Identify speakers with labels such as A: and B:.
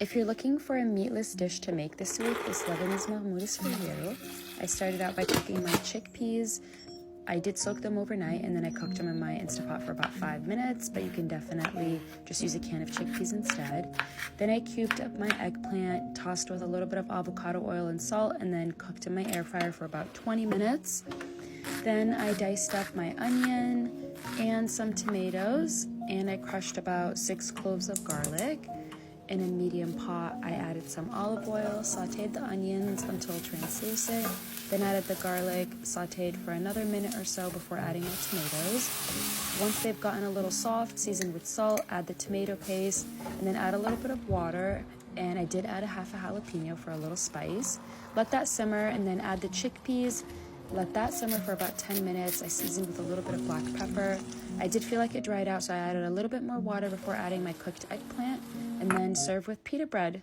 A: If you're looking for a meatless dish to make this week, this Lebanese Maghmour is for you. I started out by cooking my chickpeas. I did soak them overnight and then I cooked them in my Instapot for about 5 minutes, but you can definitely just use a can of chickpeas instead. Then I cubed up my eggplant, tossed with a little bit of avocado oil and salt, and then cooked in my air fryer for about 20 minutes. Then I diced up my onion and some tomatoes, and I crushed about 6 cloves of garlic. In a medium pot, I added some olive oil, sauteed the onions until translucent, then added the garlic, sauteed for another minute or so before adding my tomatoes. Once they've gotten a little soft, seasoned with salt, add the tomato paste, and then add a little bit of water, and I did add a half a jalapeno for a little spice. Let that simmer, and then add the chickpeas. Let that simmer for about 10 minutes. I seasoned with a little bit of black pepper. I did feel like it dried out, so I added a little bit more water before adding my cooked eggplant, and then serve with pita bread.